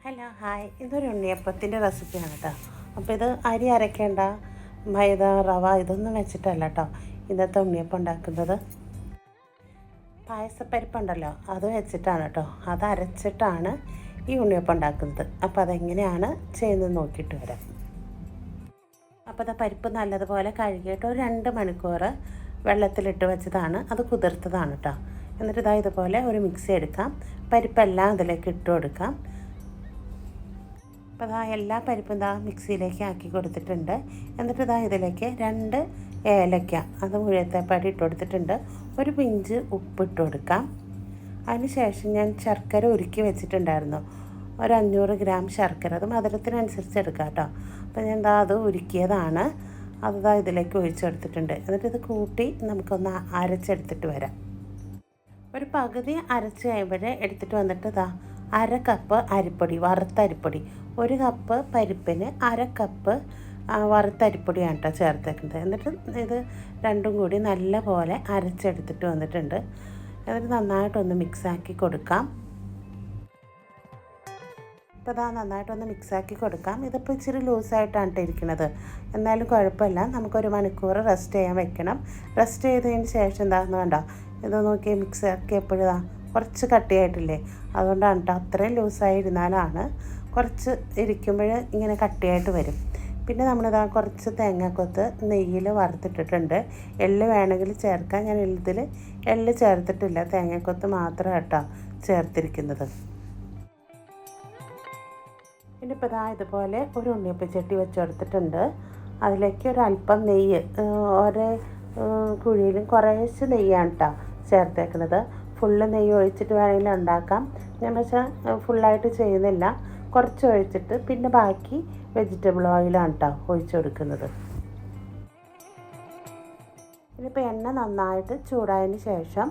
Hello hi, ഇതൊരു ഉണ്ണിയപ്പത്തിൻ്റെ റെസിപ്പിയാണ് കേട്ടോ. അപ്പോൾ ഇത് അരി അരയ്ക്കേണ്ട, മൈദ റവ ഇതൊന്നും വെച്ചിട്ടല്ല കേട്ടോ ഇന്നത്തെ ഉണ്ണിയപ്പം ഉണ്ടാക്കുന്നത്. പായസപ്പരിപ്പുണ്ടല്ലോ അത് വെച്ചിട്ടാണ് കേട്ടോ, അത് അരച്ചിട്ടാണ് ഈ ഉണ്ണിയപ്പം ഉണ്ടാക്കുന്നത്. അപ്പോൾ അതെങ്ങനെയാണ് ചെയ്യുന്നത് നോക്കിയിട്ട് വരാം. അപ്പോൾ അത് പരിപ്പ് നല്ലതുപോലെ കഴുകിയിട്ട് ഒരു 2 മണിക്കൂർ വെള്ളത്തിലിട്ട് വെച്ചതാണ്, അത് കുതിർത്തതാണ് കേട്ടോ. എന്നിട്ട് ഇതുപോലെ ഒരു മിക്സി എടുക്കാം, പരിപ്പെല്ലാം അതിലേക്ക് ഇട്ട് കൊടുക്കാം. അപ്പോൾ എല്ലാ പരിപ്പും മിക്സിയിലേക്ക് ആക്കി കൊടുത്തിട്ടുണ്ട്. എന്നിട്ട് ഇതിലേക്ക് 2 ഏലക്ക അത് മുഴുവത്തേപ്പാടി ഇട്ട് കൊടുത്തിട്ടുണ്ട്. ഒരു പിഞ്ച് ഉപ്പിട്ട് കൊടുക്കാം. അതിന് ശേഷം ഞാൻ ശർക്കര ഉരുക്കി വെച്ചിട്ടുണ്ടായിരുന്നു, ഒരു 500 ഗ്രാം ശർക്കര. അത് മധുരത്തിനനുസരിച്ച് എടുക്കാം കേട്ടോ. അപ്പോൾ ഞാൻ അത് ഉരുക്കിയതാണ്, അത് ഇതിലേക്ക് ഒഴിച്ചെടുത്തിട്ടുണ്ട്. എന്നിട്ട് ഇത് കൂട്ടി നമുക്കൊന്ന് അരച്ചെടുത്തിട്ട് വരാം. ഒരു പകുതി അരച്ച് കഴിയുമ്പോൾ എടുത്തിട്ട് വന്നിട്ട് 1/2 കപ്പ് അരിപ്പൊടി, വറുത്ത അരിപ്പൊടി. 1 കപ്പ് പരിപ്പിന് 1/2 കപ്പ് വറുത്ത അരിപ്പൊടിയാണ് കേട്ടോ ചേർത്തേക്കുന്നത്. എന്നിട്ട് ഇത് രണ്ടും കൂടി നല്ല പോലെ അരച്ചെടുത്തിട്ട് വന്നിട്ടുണ്ട്. എന്നിട്ട് നന്നായിട്ടൊന്ന് മിക്സാക്കി കൊടുക്കാം. ഇപ്പോൾ നന്നായിട്ടൊന്ന് മിക്സാക്കി കൊടുക്കാം. ഇതിപ്പോൾ ഇച്ചിരി ലൂസായിട്ടാണ് ഇരിക്കുന്നത്, എന്നാലും കുഴപ്പമില്ല. നമുക്കൊരു മണിക്കൂർ റെസ്റ്റ് ചെയ്യാൻ വെക്കണം. റെസ്റ്റ് ചെയ്തതിന് ശേഷം എന്താണെന്ന് വേണ്ട, ഇത് നോക്കി മിക്സാക്കി എപ്പോഴും കുറച്ച് കട്ടിയായിട്ടില്ലേ, അതുകൊണ്ടാണ് കേട്ടോ. അത്രയും ലൂസായി ഇരുന്നാലാണ് കുറച്ച് ഇരിക്കുമ്പോൾ ഇങ്ങനെ കട്ടിയായിട്ട് വരും. പിന്നെ നമ്മളിതാ കുറച്ച് തേങ്ങാക്കൊത്ത് നെയ്യിൽ വറുത്തിട്ടിട്ടുണ്ട്. എള്ള് വേണമെങ്കിൽ ചേർക്കാം, ഞാൻ ഇതിൽ എള്ള് ചേർത്തിട്ടില്ല, തേങ്ങാക്കൊത്ത് മാത്രം കേട്ടോ ചേർത്തിരിക്കുന്നത്. പിന്നെ ഇപ്പോൾ ഇതുപോലെ ഒരു ഉണ്ണിയപ്പച്ചട്ടി വെച്ചെടുത്തിട്ടുണ്ട്. അതിലേക്ക് ഒരല്പം നെയ്യ്, ഓരോ കുഴിയിലും കുറേശ്ശെ നെയ്യാണ് കേട്ടോ ചേർത്തേക്കുന്നത്. ഫുള്ള് നെയ്യ് ഒഴിച്ചിട്ട് വേണമെങ്കിൽ ഉണ്ടാക്കാം. ഞാൻ പക്ഷേ ഫുള്ളായിട്ട് ചെയ്യുന്നില്ല, കുറച്ച് ഒഴിച്ചിട്ട് പിന്നെ ബാക്കി വെജിറ്റബിൾ ഓയിലാണ് കേട്ടോ ഒഴിച്ചു കൊടുക്കുന്നത്. ഇനിയിപ്പോൾ എണ്ണ നന്നായിട്ട് ചൂടായതിന് ശേഷം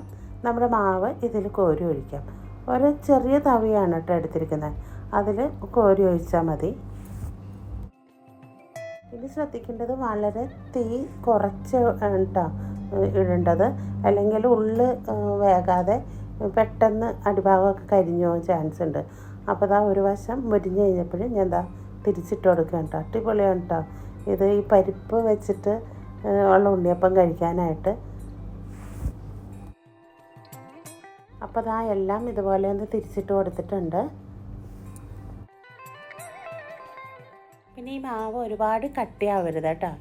നമ്മുടെ മാവ് ഇതിൽ കോരി ഒഴിക്കാം. ഒരു ചെറിയ തവിയാണ് കേട്ടോ എടുത്തിരിക്കുന്നത്, അതിൽ കോരി ഒഴിച്ചാൽ മതി. ഇനി ശ്രദ്ധിക്കേണ്ടത് വളരെ തീ കുറച്ച് കേട്ടോ ഇടേണ്ടത്, അല്ലെങ്കിൽ ഉള്ളു വേകാതെ പെട്ടെന്ന് അടിഭാഗമൊക്കെ കരിഞ്ഞു പോകാൻ ചാൻസ് ഉണ്ട്. അപ്പോൾ ഒരു വശം മുരിഞ്ഞ് കഴിഞ്ഞപ്പോഴും ഞാൻ തിരിച്ചിട്ട് കൊടുക്കുകയാണ് കേട്ടോ. അടിപൊളിയാണ് കേട്ടോ ഇത്, ഈ പരിപ്പ് വെച്ചിട്ട് ഉള്ള ഉണ്ണിയപ്പം കഴിക്കാനായിട്ട്. അപ്പോൾ എല്ലാം ഇതുപോലെ ഒന്ന് തിരിച്ചിട്ട് കൊടുത്തിട്ടുണ്ട്. പിന്നെ ഈ മാവ് ഒരുപാട് കട്ടിയാവരുത് കേട്ടോ,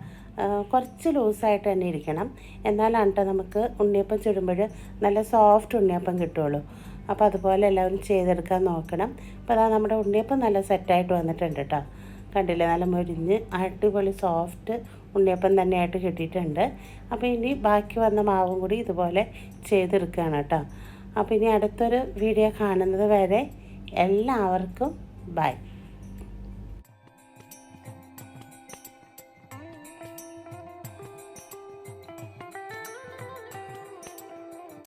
കുറച്ച് ലൂസായിട്ട് തന്നെ ഇരിക്കണം. എന്നാലാണ് കേട്ടോ നമുക്ക് ഉണ്ണിയപ്പം ചുടുമ്പോൾ നല്ല സോഫ്റ്റ് ഉണ്ണിയപ്പം കിട്ടുള്ളൂ. അപ്പോൾ അതുപോലെ എല്ലാവരും ചെയ്തെടുക്കാൻ നോക്കണം. അപ്പോൾ നമ്മുടെ ഉണ്ണിയപ്പം നല്ല സെറ്റായിട്ട് വന്നിട്ടുണ്ട് കേട്ടോ. കണ്ടില്ലേ, നല്ല മുരിഞ്ഞ് അടിപൊളി സോഫ്റ്റ് ഉണ്ണിയപ്പം തന്നെയായിട്ട് കിട്ടിയിട്ടുണ്ട്. അപ്പോൾ ഇനി ബാക്കി വന്ന മാവും കൂടി ഇതുപോലെ ചെയ്തെടുക്കുകയാണ് കേട്ടോ. അപ്പോൾ ഇനി അടുത്തൊരു വീഡിയോ കാണുന്നത് വരെ എല്ലാവർക്കും ബൈ.